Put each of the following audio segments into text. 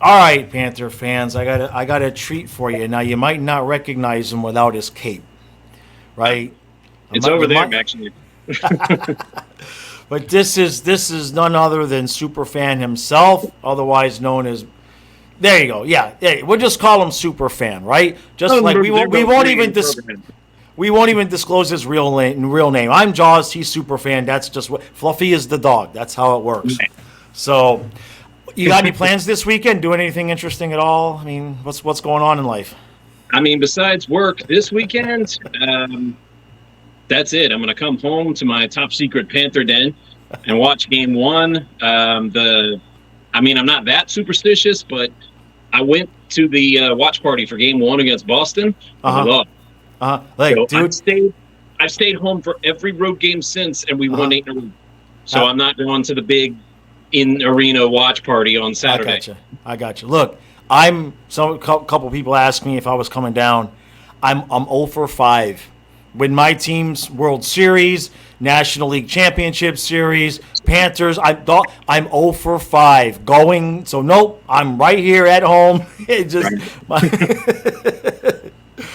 All right, Panther fans, I got a treat for you. Now you might not recognize him without his cape, right? It's over You there, might, actually. but this is none other than Superfan himself, otherwise known as. There you go. Yeah, yeah. We'll just call him Superfan, right? Just like Number we won't we zero won't three even in program. we won't even disclose his real name. I'm Jaws. He's Superfan. That's just what Fluffy is the dog. That's how it works. So, you got any plans this weekend? Doing anything interesting at all? I mean, what's going on in life? I mean, besides work this weekend, that's it. I'm going to come home to my top secret Panther den and watch game one. I'm not that superstitious, but I went to the watch party for game one against Boston. I Uh huh. love. Like, So dude. I've stayed home for every road game since, and we Uh won huh. 8 in a row. So I'm not going to the big in arena watch party on I Saturday. got you. I got you. Look, couple people asked me if I was coming down. I'm 0 for 5. With my team's World Series, National League Championship Series, Panthers, I'm 0 for 5 going. So nope, I'm right here at home. It just Right. my,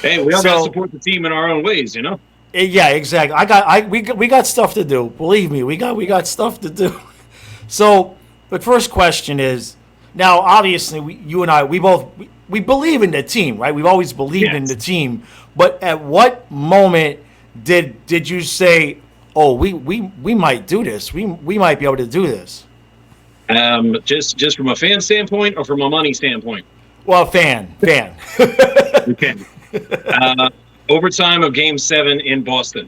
Hey, we all got to so support the team in our own ways, you know. yeah, exactly. We got stuff to do. Believe me, we got stuff to do. So, the first question is, now obviously you and I we believe in the team, right? We've always believed in the Yes. team. But at what moment did you say, "Oh, we might do this. We might be able to do this"? Just from a fan standpoint or from a money standpoint. Well, fan. Okay. Uh, Overtime of Game 7 in Boston.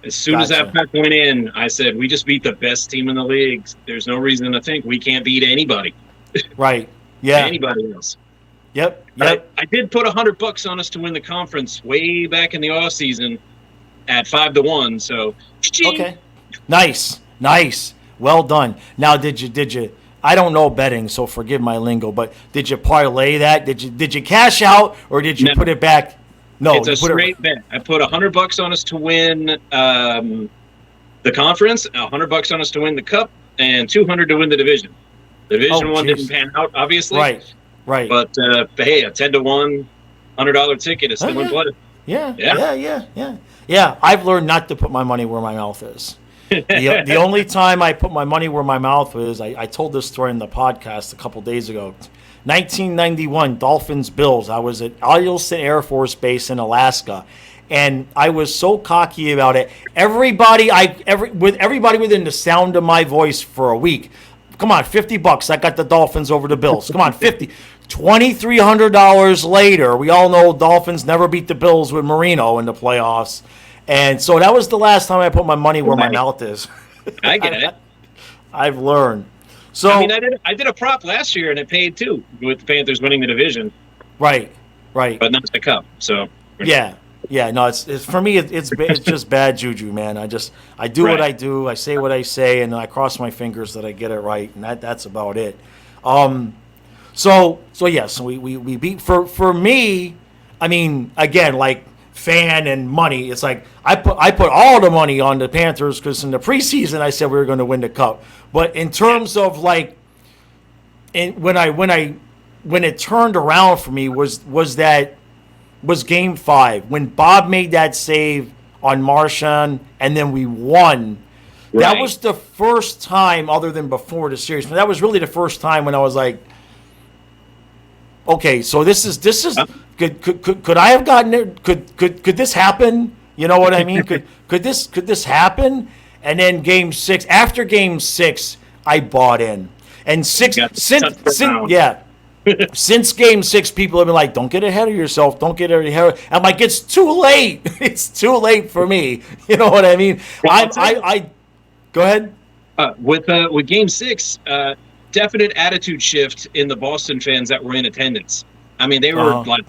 As soon as that Gotcha. puck went in, I said, "We just beat the best team in the league. There's no reason to think we can't beat anybody, Right. Yeah. anybody else." Yep. I, Yep. I did put $100 on us to win the conference way back in the off season at 5-1. So, cha-ching. Okay. Nice. Well done. Now, did you? I don't know betting, so forgive my lingo. But did you parlay that? Did you cash out or did you No, put it back? No, it's you a put it. straight bet. I put $100 on us to win the conference, $100 on us to win the cup, and 200 to win the division. The Oh, division one didn't jeez. pan out, obviously, Right. but hey, a 10-1 $100 ticket is Oh, still in yeah. blood. Yeah. Yeah. Yeah. I've learned not to put my money where my mouth is. The only time I put my money where my mouth is, I told this story in the podcast a couple days ago. 1991 Dolphins Bills. I was at Eielson Air Force Base in Alaska, and I was so cocky about it. With everybody within the sound of my voice for a week. Come on, $50. I got the Dolphins over the Bills. Come on, 50. $2,300 later, we all know Dolphins never beat the Bills with Marino in the playoffs. And so that was the last time I put my money where my Right. mouth is. I get it. I've learned. So I mean, I did a prop last year and it paid too with the Panthers winning the division, right. but not the cup. So Yeah. No, it's for me. It's just bad juju, man. I do what Right. I do. I say what I say, and I cross my fingers that I get it right, and that's about it. Um, so yeah. So we beat for me. I mean, again, like fan and money. It's like I put all the money on the Panthers because in the preseason I said we were going to win the cup. But in terms of like, when it turned around for me was game 5 when Bob made that save on Marchand and then we won. That Right. was the first time, other than before the series, but that was really the first time when I was like, okay, so this is could I have gotten it? Could this happen? You know what I mean? Could this happen? And then after game 6, I bought in. And six got the since touchdown. yeah. Since game 6, people have been like, don't get ahead of yourself. Don't get ahead. I'm like, it's too late. It's too late for me. You know what I mean? Well, I'll tell you. I go ahead. With Game 6, definite attitude shift in the Boston fans that were in attendance. I mean, they were Uh-huh. like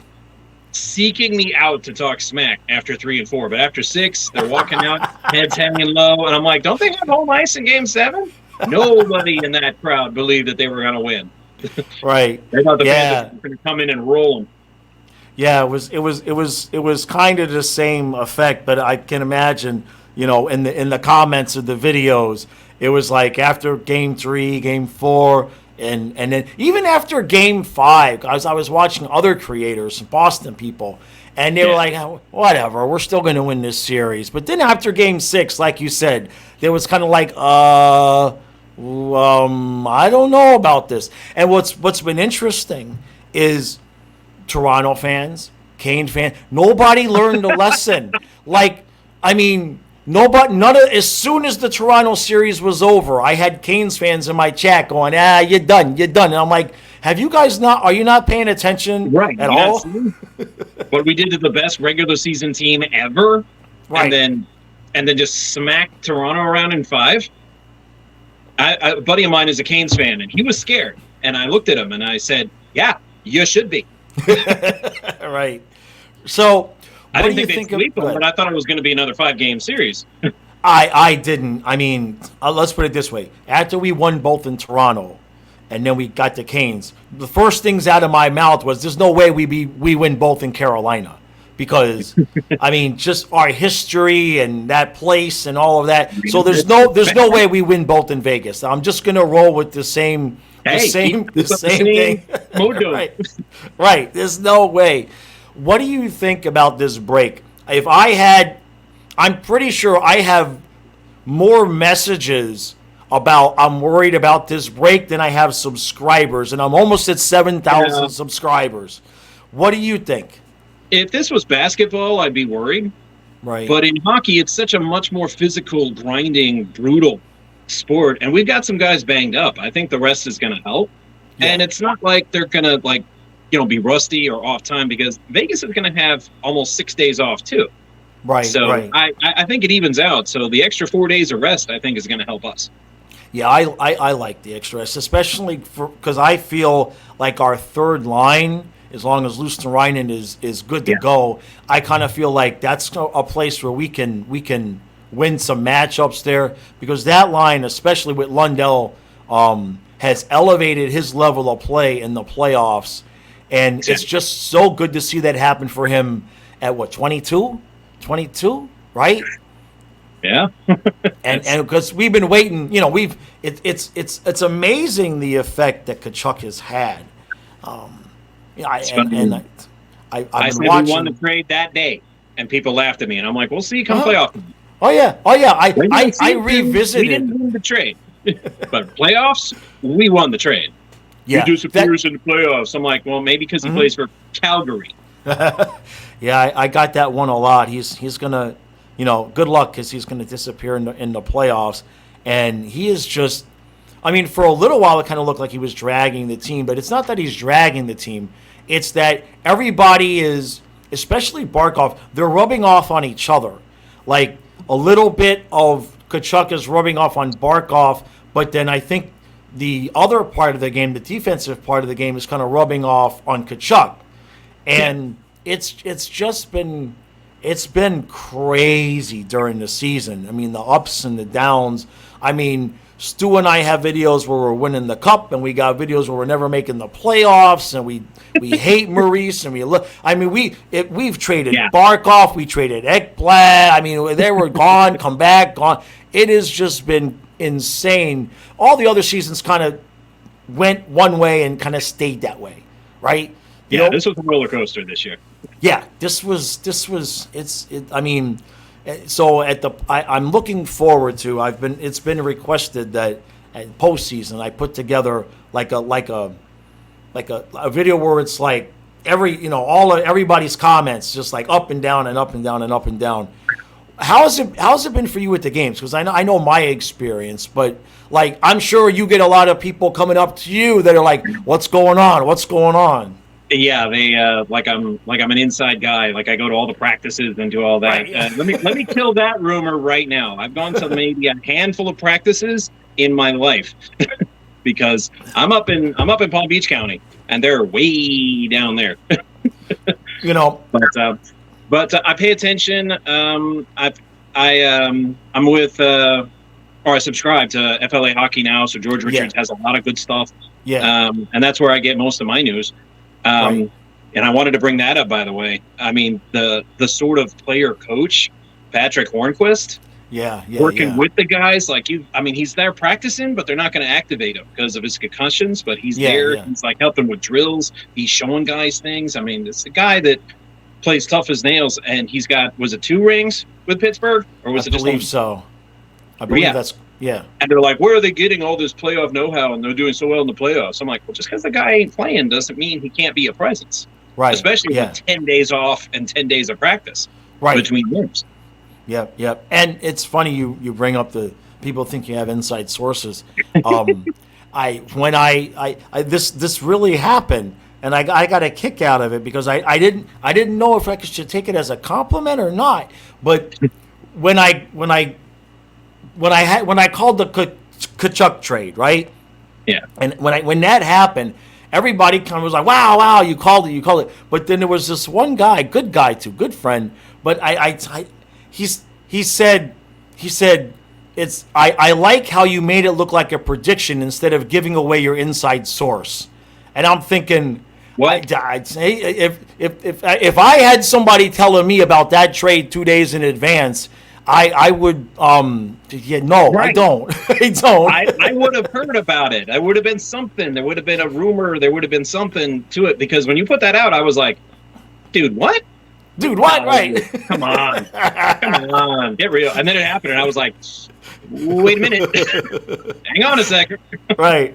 seeking me out to talk smack after 3 and 4, but after 6, they're walking out, heads hanging low, and I'm like, don't they have home ice in Game 7? Nobody in that crowd believed that they were going to win. Right. They thought the Yeah. Panthers were going to come in and roll them. Yeah, it was kind of the same effect, but I can imagine, in the comments of the videos, it was like after game 3, game 4, And then even after Game 5, I was watching other creators, Boston people, and they were like, "Oh, whatever, we're still going to win this series." But then after Game 6, like you said, there was kind of like, I don't know about this. And what's been interesting is Toronto fans, Kane fans, nobody learned a lesson. Like, I mean, as soon as the Toronto series was over, I had Canes fans in my chat going, you're done. And I'm like, are you not paying attention at all? What we did to the best regular season team ever, right. and then just smack Toronto around in 5. A buddy of mine is a Canes fan, and he was scared. And I looked at him and I said, "Yeah, you should be." Right. So I didn't think they'd sweep them, but I thought it was going to be another 5-game series. I didn't. I mean, let's put it this way: after we won both in Toronto, and then we got the Canes, the first things out of my mouth was, "There's no way we win both in Carolina," because I mean, just our history and that place and all of that. So there's no way we win both in Vegas. I'm just gonna roll with the same thing. Right. There's no way. What do you think about this break? I'm pretty sure I have more messages about I'm worried about this break than I have subscribers, and I'm almost at 7,000 subscribers. What do you think? If this was basketball, I'd be worried. Right. But in hockey, it's such a much more physical, grinding, brutal sport, and we've got some guys banged up. I think the rest is going to help. Yeah. And it's not like they're going to be rusty or off time, because Vegas is going to have almost 6 days off too. Right. So right. I think it evens out. So the extra 4 days of rest, I think, is going to help us. Yeah, I like the extra rest, especially because I feel like our third line, as long as Luosterainen is good to go, I kind of feel like that's a place where we can win some matchups there, because that line, especially with Lundell, has elevated his level of play in the playoffs, and it's just so good to see that happen for him at 22, right? Yeah. and because we've been waiting, it's amazing the effect that Tkachuk has had. I said we won the trade that day, and people laughed at me, and I'm like, "We'll see come playoff." Oh yeah. I revisited. We didn't win the trade, but playoffs, we won the trade. Yeah, you disappears in the playoffs. I'm like, well, maybe because he plays for Calgary. Yeah, I got that one a lot. He's gonna, good luck, because he's gonna disappear in the playoffs, and he is just. I mean, for a little while, it kind of looked like he was dragging the team, but it's not that he's dragging the team. It's that everybody is, especially Barkov, they're rubbing off on each other. Like, a little bit of Tkachuk is rubbing off on Barkov, but then I think the other part of the game, the defensive part of the game, is kind of rubbing off on Tkachuk. And it's been crazy during the season. I mean, the ups and the downs. I mean, Stu and I have videos where we're winning the cup, and we got videos where we're never making the playoffs, and we hate Maurice, and we've traded Barkov, we traded Ekblad. I mean, they were gone, come back, gone. It has just been insane. All the other seasons kind of went one way and kind of stayed that way, right? This was a roller coaster this year. Yeah, so I'm looking forward to. It's been requested that at postseason I put together like a video where it's like everybody's comments just like up and down and up and down and up and down. How's it been for you at the games? Because I know my experience, but like I'm sure you get a lot of people coming up to you that are like, "What's going on? What's going on?" Yeah, they like I'm an inside guy. Like I go to all the practices and do all that. Right. Let me kill that rumor right now. I've gone to maybe a handful of practices in my life because I'm up in Palm Beach County, and they're way down there. But I pay attention. I'm with or I subscribe to FLA Hockey Now, so George Richards has a lot of good stuff. Yeah, and that's where I get most of my news. And I wanted to bring that up, by the way. I mean, the sort of player coach, Patrick Hornquist, working with the guys. Like he's there practicing, but they're not going to activate him because of his concussions. But he's there. Yeah. He's like helping with drills. He's showing guys things. I mean, it's a guy that plays tough as nails, and he's got, was it 2 rings with Pittsburgh, or was it just one? I believe so. I believe that's. Yeah. And they're like, where are they getting all this playoff know-how, and they're doing so well in the playoffs? I'm like, well, just because the guy ain't playing doesn't mean he can't be a presence. Right. Especially with 10 days off and 10 days of practice between games. Yep. And it's funny you bring up the people think you have inside sources. This really happened, and I got a kick out of it because I didn't know if I should take it as a compliment or not. But when I called the Tkachuk trade, right? Yeah. And when that happened, everybody kind of was like, wow, you called it. But then there was this one guy, good guy too, good friend. But he said it's I like how you made it look like a prediction instead of giving away your inside source. And I'm thinking, what? If I had somebody telling me about that trade 2 days in advance, I would right. I don't. I would have heard about it. I would have been something. There would have been a rumor. There would have been something to it, because when you put that out, I was like, dude, what? Right. Come on. Get real. And then it happened, and I was like, wait a minute. Hang on a second. Right.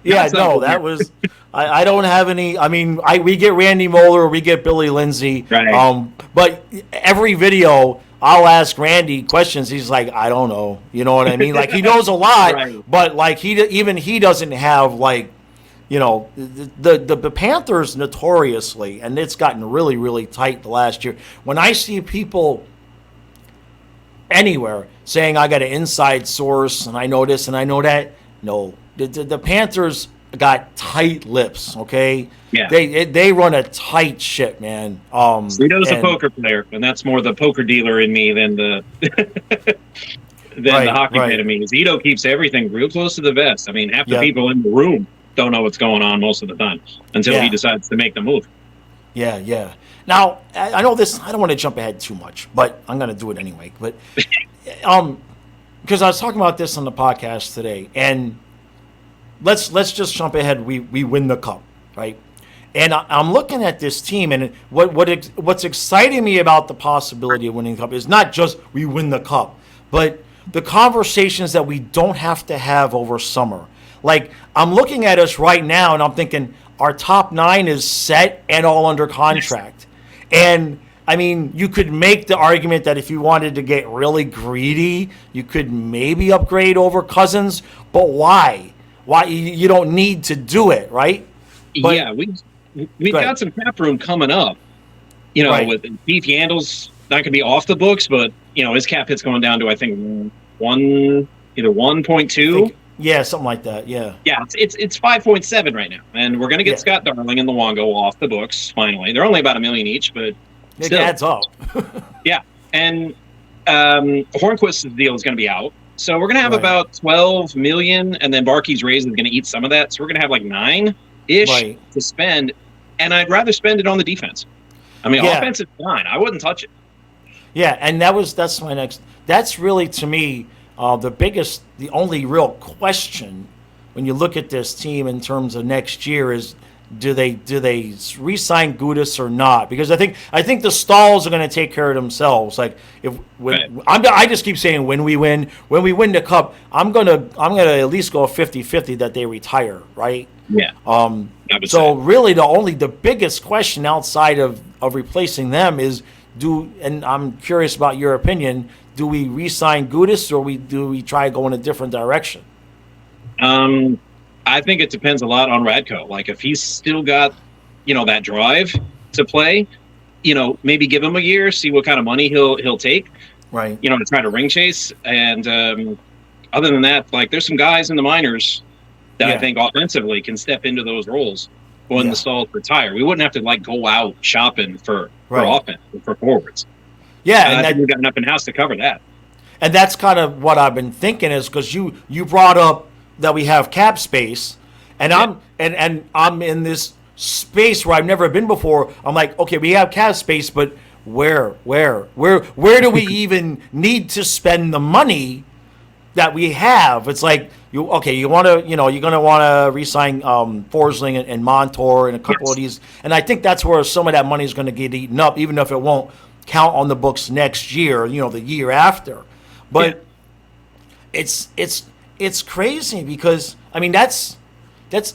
Yeah, no, that was I don't have any. I mean, we get Randy Moeller, we get Billy Lindsay. Right. But every video I'll ask Randy questions. He's like, I don't know. You know what I mean? Like, he knows a lot, right. But like he doesn't have, like, you know, the Panthers notoriously, and it's gotten really, really tight the last year. When I see people anywhere saying I got an inside source and I know this and I know that, no, the Panthers got tight lips. Okay, yeah, they run a tight ship, man. Zito's a poker player, and that's more the poker dealer in me than the the hockey fan in me. Zito keeps everything real close to the vest. I mean, half the people in the room don't know what's going on most of the time until he decides to make the move. Yeah. Now, I know this. I don't want to jump ahead too much, but I'm going to do it anyway. But because I was talking about this on the podcast today, and let's just jump ahead. We win the cup, right? And I'm looking at this team, and what's exciting me about the possibility of winning the cup is not just we win the cup, but the conversations that we don't have to have over summer. Like, I'm looking at us right now, and I'm thinking our top 9 is set and all under contract. And, I mean, you could make the argument that if you wanted to get really greedy, you could maybe upgrade over Cousins. But why? Why? You don't need to do it, right? But, yeah, we've got some cap room coming up. You know, with Keith Yandel's not going to be off the books, but, you know, his cap hit's going down to, I think, either 1.2. Yeah, something like that. Yeah. Yeah, it's 5.7 right now, and we're gonna get Scott Darling and Luongo off the books finally. They're only about $1 million each, but it adds up. Yeah, and Hornquist's deal is gonna be out, so we're gonna have about $12 million, and then Barkey's raise is gonna eat some of that, so we're gonna have like 9-ish to spend, and I'd rather spend it on the defense. I mean, offense is fine. I wouldn't touch it. Yeah, and that's my next. That's really, to me, the only real question when you look at this team in terms of next year is, do they re-sign Gudas or not? Because I think the Stalls are going to take care of themselves. Like, I just keep saying when we win the cup, I'm gonna at least go 50-50 that they retire, right? Yeah. So really the biggest question outside of replacing them is, and I'm curious about your opinion, do we re-sign Gudas or do we try to go in a different direction? I think it depends a lot on Radko. Like, if he's still got, you know, that drive to play, you know, maybe give him a year, see what kind of money he'll take, right? You know, to try to ring chase. And other than that, like, there's some guys in the minors that I think offensively can step into those roles when the Stalls retire. We wouldn't have to, like, go out shopping for offense, for forwards. Yeah, and I think we've got enough in house to cover that. And that's kind of what I've been thinking, is because you brought up that we have cap space, and I'm in this space where I've never been before. I'm like, okay, we have cap space, but where do we even need to spend the money that we have? It's like you want to, you're going to want to re-sign Forsling and Montour and a couple of these, and I think that's where some of that money is going to get eaten up, even if it won't count on the books next year, the year after. But it's crazy because I mean that's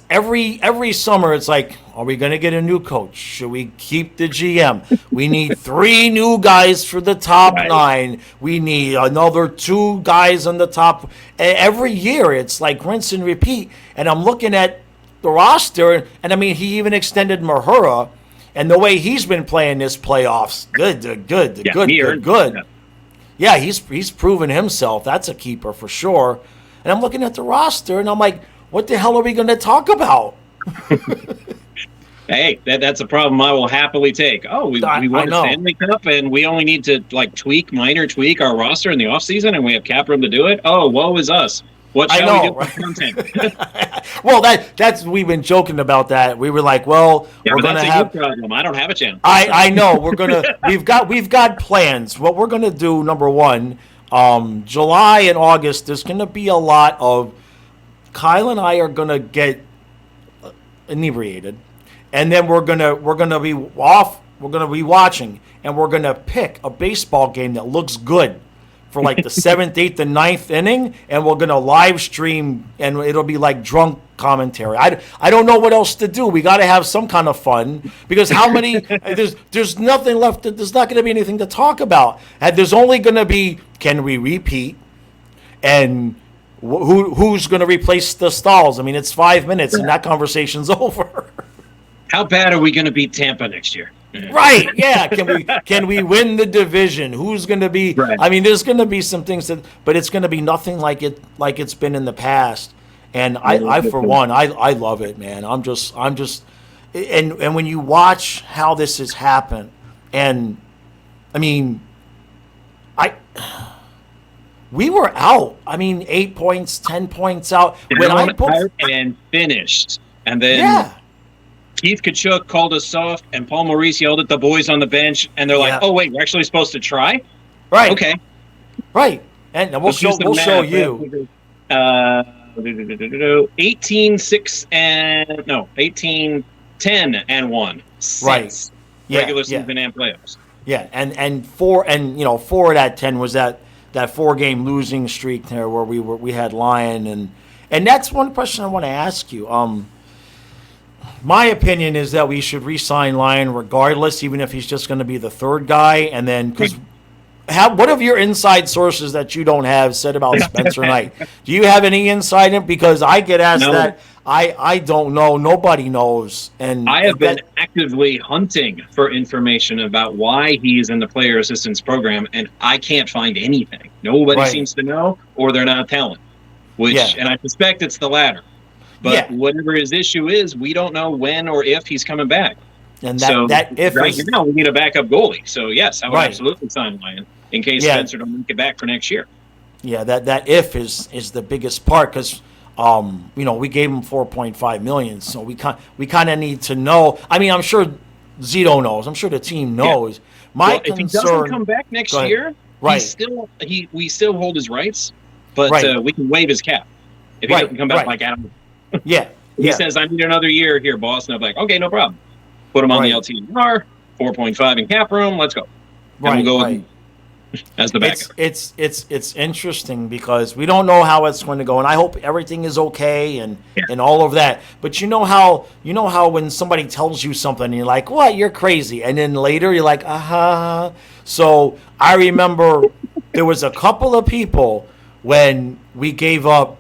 every summer. It's like, are we going to get a new coach? Should we keep the GM? We need 3 new guys for the top 9. We need another 2 guys on the top. Every year, it's like rinse and repeat. And I'm looking at the roster, and I mean, he even extended Mahura, and the way he's been playing this playoffs, good. Yeah, he's proven himself. That's a keeper for sure. And I'm looking at the roster, and I'm like, what the hell are we going to talk about? Hey, that's a problem I will happily take. Oh, we won a Stanley Cup, and we only need to minor tweak our roster in the offseason, and we have cap room to do it. Oh, woe is us. What shall we do for content? Well, that's we've been joking about that. We were like, well, we're going to have a problem. I don't have a channel. I know we've got plans. What we're going to do, number one, July and August, there's going to be a lot of Kyle and I are going to get inebriated, and then we're going to be off. We're going to be watching, and we're going to pick a baseball game that looks good for like the 7th, 8th, and 9th inning, and we're going to live stream, and it'll be like drunk commentary. I don't know what else to do. We got to have some kind of fun, because how many there's nothing left. There's not going to be anything to talk about. And there's only going to be, can we repeat, and who's going to replace the stalls? I mean, it's 5 minutes, and that conversation's over. How bad are we going to beat Tampa next year? Right? Yeah. Can we win the division? Who's going to be? Right. I mean, there's going to be some things but it's going to be nothing like it's been in the past. And I for one, I love it, man. I'm just, and when you watch how this has happened, and I mean, we were out. I mean, 8 points, 10 points out when I booked and finished, and then Keith Kachuk called us soft, and Paul Maurice yelled at the boys on the bench, and they're like, "Oh wait, we're actually supposed to try." Right. Okay. Right. And we'll show you. 18-6 and no, 18-10 and 1. Right. Regular season and playoffs. Yeah, and 4 of that 10 was that 4-game losing streak there where we had Lyon, and that's one question I want to ask you. My opinion is that we should re-sign Lyon regardless, even if he's just going to be the 3rd guy. And then, because what have your inside sources that you don't have said about Spencer Knight? Do you have any insight in? Because I get asked that. I don't know. Nobody knows. And I have been actively hunting for information about why he's in the player assistance program, and I can't find anything. Nobody seems to know, or they're not telling. And I suspect it's the latter. But whatever his issue is, we don't know when or if he's coming back. And that if right now we need a backup goalie. So yes, I would absolutely sign Lyon in case Spencer don't make it back for next year. Yeah, that if is the biggest part, because we gave him $4.5 million, so we kind of need to know. I mean, I'm sure Zito knows. I'm sure the team knows. If he doesn't come back next year, we still hold his rights, but we can waive his cap if he doesn't come back like Adam. He says, I need another year here, boss. And I'm like, okay, no problem. Put him on the LTR, 4.5 in cap room. Let's go. And we'll go as the backup. It's interesting because we don't know how it's going to go, and I hope everything is okay and all of that. But you know how when somebody tells you something, and you're like, what? You're crazy. And then later you're like, So I remember there was a couple of people when we gave up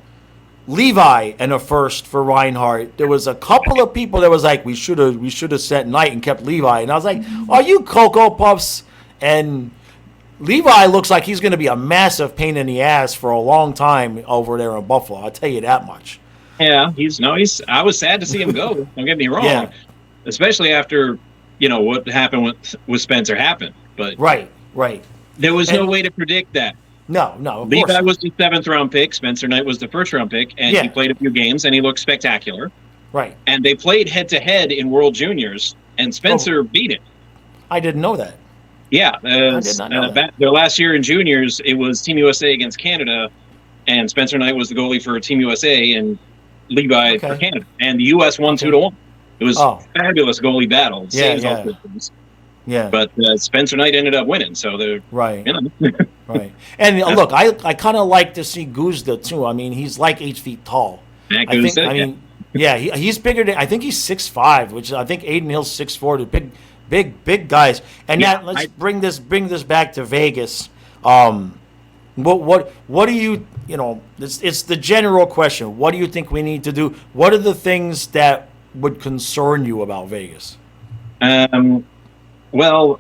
Levi and a first for Reinhardt. There was a couple of people that was like, we should have sent Knight and kept Levi. And I was like, are you Cocoa Puffs? And Levi looks like he's going to be a massive pain in the ass for a long time over there in Buffalo. I'll tell you that much. Yeah, I was sad to see him go. Don't get me wrong. Especially after, what happened with Spencer happened. But right. There was no way to predict that. No. Levi was the 7th-round pick. Spencer Knight was the 1st-round pick, and he played a few games, and he looked spectacular. Right. And they played head-to-head in World Juniors, and Spencer beat it. I didn't know that. Yeah, I did not know that. their last year in juniors, it was Team USA against Canada, and Spencer Knight was the goalie for Team USA and Levi for Okay. Canada, and the U.S. won Okay. 2-1. It was Oh. fabulous goalie battle, Yeah, saves all yeah. systems. Yeah. But Spencer Knight ended up winning, so they're Right. you know. Right. And look, I kind of like to see Guzda too. I mean, he's like 8 feet tall. Matt I think. Guzda, I mean, yeah, he's bigger than. I think he's 6'5", which I think Aiden Hill's 6'4". The big guys. And Yeah, that let's bring this back to Vegas. What do you It's the general question. What do you think we need to do? What are the things that would concern you about Vegas? Well,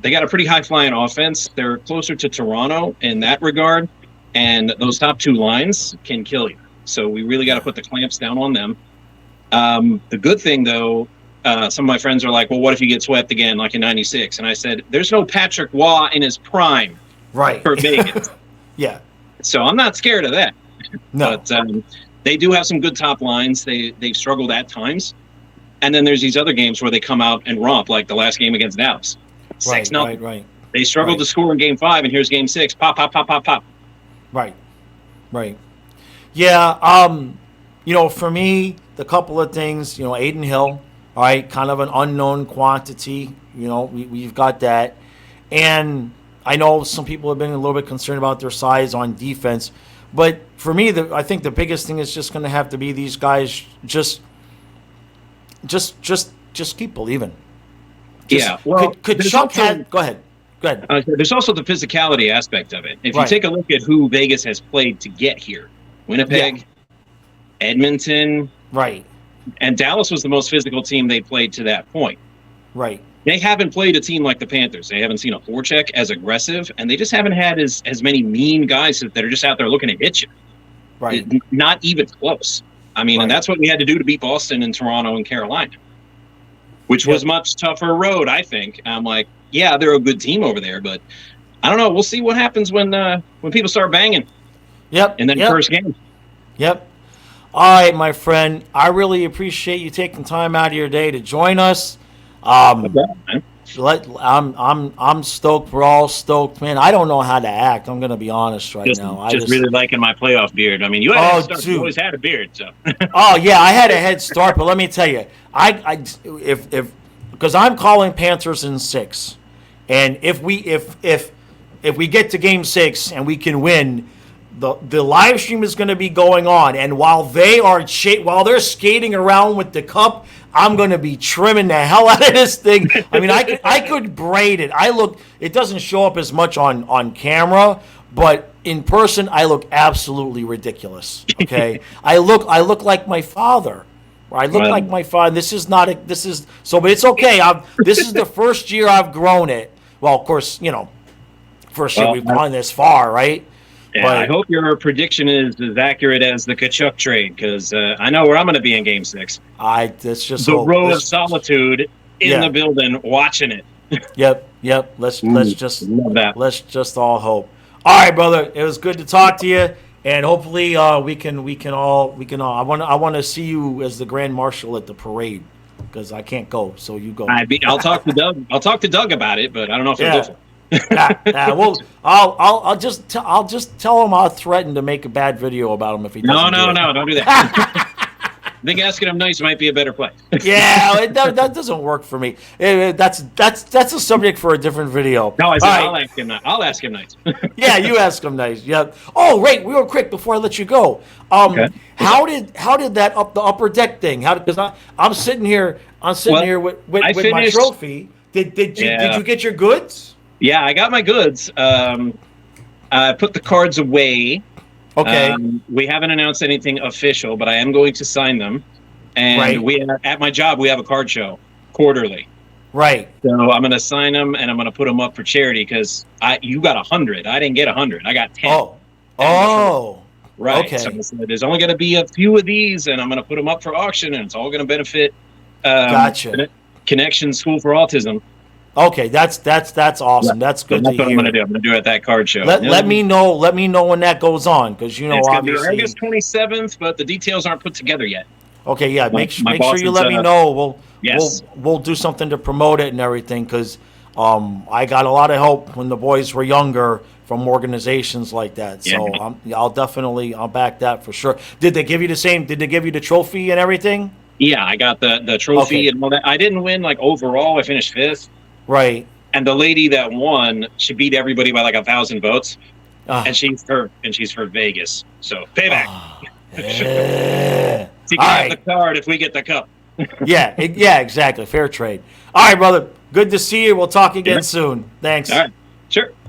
they got a pretty high-flying offense. They're closer to Toronto in that regard, and those top two lines can kill you. So we really got to put the clamps down on them. The good thing, though, some of my friends are like, well, what if you get swept again like in 96? And I said, there's no Patrick Waugh in his prime Right. for Vegas. Yeah. So I'm not scared of that. No. But they do have some good top lines. They've struggled at times. And then there's these other games where they come out and romp, like the last game against Dallas. 6-0. Right. They struggled to score in game 5, and here's game 6. Pop, pop, pop, pop, pop. Right. Yeah. For me, the couple of things. Aiden Hill. All right, kind of an unknown quantity. We've got that, and I know some people have been a little bit concerned about their size on defense, but for me, I think the biggest thing is just going to have to be these guys just keep believing. Yeah. Well, could Chuck go ahead. There's also the physicality aspect of it. If you take a look at who Vegas has played to get here, Winnipeg, Edmonton, right, and Dallas was the most physical team they played to that point. Right. They haven't played a team like the Panthers. They haven't seen a forecheck as aggressive, and they just haven't had as many mean guys that are just out there looking to hit you. Right. Not even close. I mean, and that's what we had to do to beat Boston and Toronto and Carolina, which was much tougher road, I think. I'm like, yeah, they're a good team over there, but I don't know. We'll see what happens when people start banging. Yep. In that first game. Yep. All right, my friend. I really appreciate you taking time out of your day to join us. I'm stoked. We're all stoked, man. I don't know how to act. I'm gonna be honest now. I just really liking my playoff beard. I mean, you had a head start. You always had a beard, so. Oh yeah, I had a head start, but let me tell you, because I'm calling Panthers in 6, and if we get to game 6 and we can win, the live stream is going to be going on, and while they're skating around with the cup, I'm going to be trimming the hell out of this thing. I mean, I could braid it. It doesn't show up as much on camera, but in person, I look absolutely ridiculous. Okay, I look like my father. I look like my father. But it's okay. This is the first year I've grown it. Well, of course, first year we've gone this far, right? Yeah, but I hope your prediction is as accurate as the Kachuk trade, because I know where I'm going to be in Game 6. That's just the row of solitude in the building, watching it. Yep. Let's just all hope. All right, brother. It was good to talk to you, and hopefully we can all. I want to see you as the Grand Marshal at the parade, because I can't go, so you go. I'll talk to Doug. I'll talk to Doug about it, but I don't know if he'll go for it. Well, I'll just tell him I'll threaten to make a bad video about him if he doesn't. No, don't do that. I think asking him nice might be a better play. Yeah, that doesn't work for me. That's a subject for a different video. No, I said I'll ask him nice. Yeah, you ask him nice. Yeah. Oh, wait, real quick before I let you go. Okay. How did the upper deck thing? Because I'm sitting here with my trophy. Did you get your goods? Yeah, I got my goods. I put the cards away. Okay. We haven't announced anything official, but I am going to sign them. And at my job, we have a card show quarterly. Right. So I'm going to sign them, and I'm going to put them up for charity, because you got 100. I didn't get 100. I got 10. Oh. Right. Okay. So there's only going to be a few of these, and I'm going to put them up for auction, and it's all going to benefit Gotcha. Connection School for Autism. Okay, that's awesome. That's good to hear. That's what I'm going to do. I'm going to do it at that card show. Let me know when that goes on, because it's obviously August 27th, but the details aren't put together yet. Okay, yeah. Make sure you let me know. We'll do something to promote it and everything, because I got a lot of help when the boys were younger from organizations like that. So I'll back that for sure. Did they give you the trophy and everything? Yeah, I got the trophy Okay. and all that. I didn't win like overall. I finished 5th. Right. And the lady that won, she beat everybody by like 1,000 votes. Ah. And she's for Vegas. So payback. Yeah. She can All have right. the card if we get the cup. Yeah, exactly. Fair trade. All right, brother. Good to see you. We'll talk again soon. Thanks. All right. Sure.